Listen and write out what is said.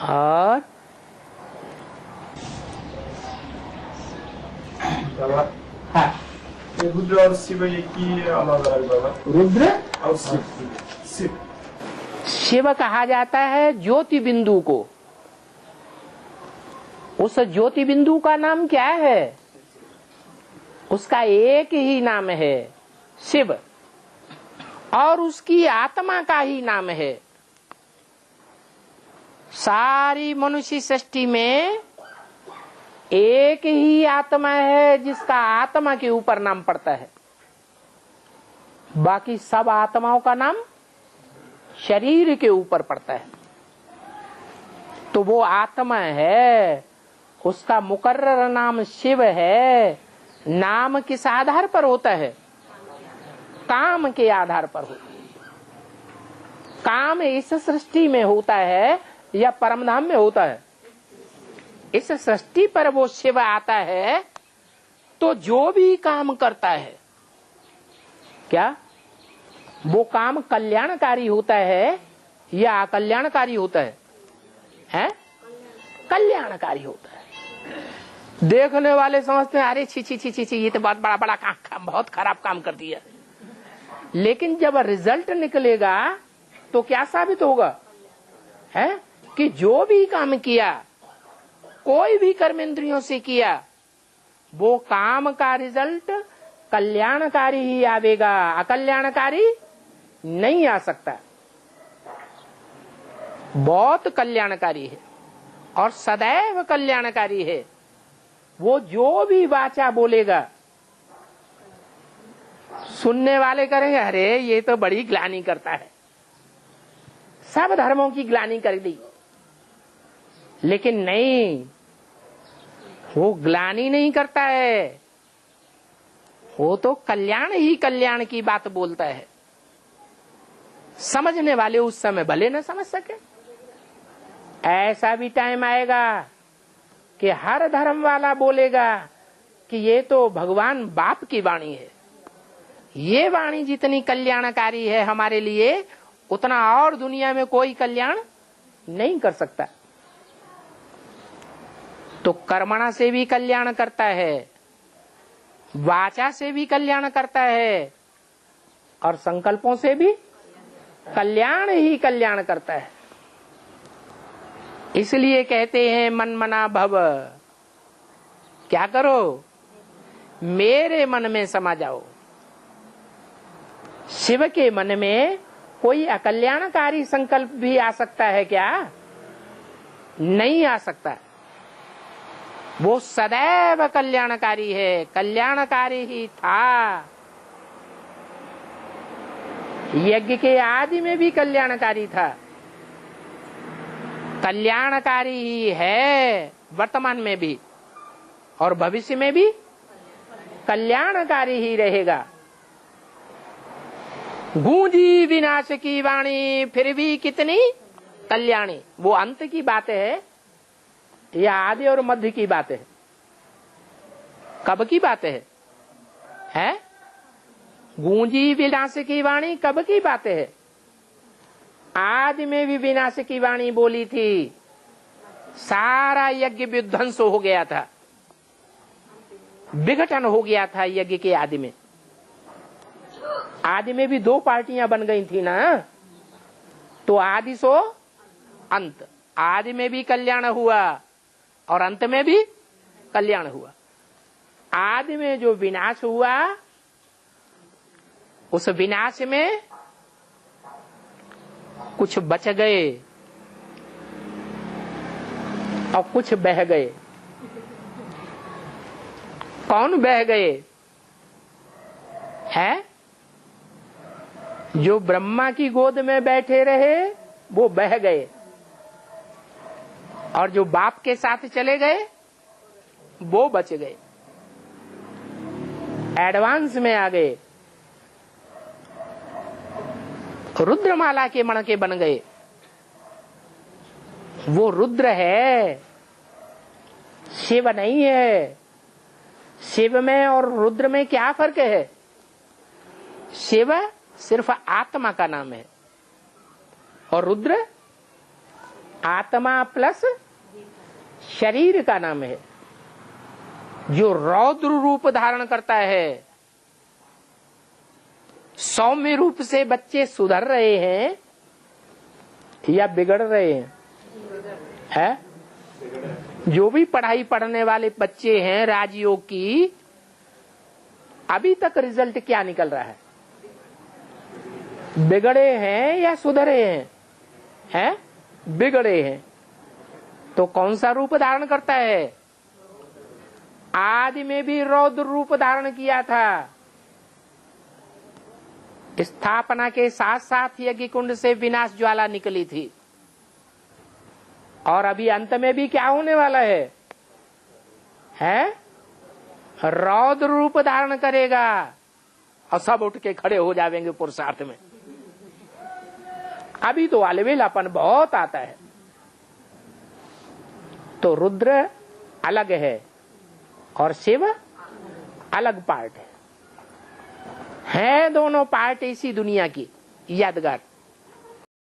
और हाँ, रुद्र और शिव ये की अलग अलग बाबा। रुद्र और शिव। शिव शिव कहा जाता है ज्योति बिंदु को। उस ज्योति बिंदु का नाम क्या है? उसका एक ही नाम है शिव, और उसकी आत्मा का ही नाम है। सारी मनुष्य सृष्टि में एक ही आत्मा है जिसका आत्मा के ऊपर नाम पड़ता है। बाकी सब आत्माओं का नाम शरीर के ऊपर पड़ता है। तो वो आत्मा है, उसका मुकर्रर नाम शिव है। नाम किस आधार पर होता है? काम के आधार पर होता है। काम इस सृष्टि में होता है या परमधाम में होता है? इस सृष्टि पर वो शिव आता है तो जो भी काम करता है, क्या वो काम कल्याणकारी होता है या अकल्याणकारी होता है? हैं? कल्याणकारी होता है। देखने वाले समझते हैं अरे छी छी छी छी छी, ये तो बहुत बड़ा काम, बहुत खराब काम कर दिया। लेकिन जब रिजल्ट निकलेगा तो क्या साबित होगा? है कि जो भी काम किया, कोई भी कर्मेंद्रियों से किया, वो काम का रिजल्ट कल्याणकारी ही आवेगा, अकल्याणकारी नहीं आ सकता। बहुत कल्याणकारी है और सदैव कल्याणकारी है। वो जो भी वाचा बोलेगा, सुनने वाले करेंगे अरे ये तो बड़ी ग्लानि करता है, सब धर्मों की ग्लानि कर दी। लेकिन नहीं, वो ग्लानि नहीं करता है, वो तो कल्याण ही कल्याण की बात बोलता है। समझने वाले उस समय भले न समझ सके। ऐसा भी टाइम आएगा कि हर धर्म वाला बोलेगा कि ये तो भगवान बाप की वाणी है, ये वाणी जितनी कल्याणकारी है हमारे लिए, उतना और दुनिया में कोई कल्याण नहीं कर सकता। तो कर्मणा से भी कल्याण करता है, वाचा से भी कल्याण करता है, और संकल्पों से भी कल्याण ही कल्याण करता है। इसलिए कहते हैं मन मना भव, क्या करो? मेरे मन में समा जाओ। शिव के मन में कोई अकल्याणकारी संकल्प भी आ सकता है क्या? नहीं आ सकता। वो सदैव कल्याणकारी है, कल्याणकारी ही था। यज्ञ के आदि में भी कल्याणकारी था, कल्याणकारी ही है वर्तमान में भी, और भविष्य में भी कल्याणकारी ही रहेगा। गूंजी विनाश की वाणी फिर भी कितनी कल्याणी। वो अंत की बात है या आदि और मध्य की बात है? कब की बात है? हैं? गूंजी विनाश की वाणी कब की बात है? आदि में भी विनाश की वाणी बोली थी, सारा यज्ञ विध्वंस हो गया था, विघटन हो गया था यज्ञ के आदि में। आदि में भी दो पार्टियां बन गई थी ना, तो आदि सो अंत। आदि में भी कल्याण हुआ और अंत में भी कल्याण हुआ। आदि में जो विनाश हुआ, उस विनाश में कुछ बच गए और कुछ बह गए। कौन बह गए? है जो ब्रह्मा की गोद में बैठे रहे वो बह गए, और जो बाप के साथ चले गए वो बच गए, एडवांस में आ गए, रुद्रमाला के मणके बन गए। वो रुद्र है, शिव नहीं है। शिव में और रुद्र में क्या फर्क है? शिव सिर्फ आत्मा का नाम है और रुद्र आत्मा प्लस शरीर का नाम है, जो रौद्र रूप धारण करता है। सौम्य रूप से बच्चे सुधर रहे हैं या बिगड़ रहे हैं? जो भी पढ़ाई पढ़ने वाले बच्चे हैं राजयोग की, अभी तक रिजल्ट क्या निकल रहा है? बिगड़े हैं या सुधरे हैं? बिगड़े हैं। तो कौन सा रूप धारण करता है? आदि में भी रौद्र रूप धारण किया था। स्थापना के साथ साथ यज्ञ कुंड से विनाश ज्वाला निकली थी, और अभी अंत में भी क्या होने वाला है? रौद्र रूप धारण करेगा, और सब उठ के खड़े हो जाएंगे पुरुषार्थ में। अभी तो अलवेलापन बहुत आता है। तो रुद्र अलग है और शिव अलग पार्ट है दोनों पार्ट इसी दुनिया की यादगार।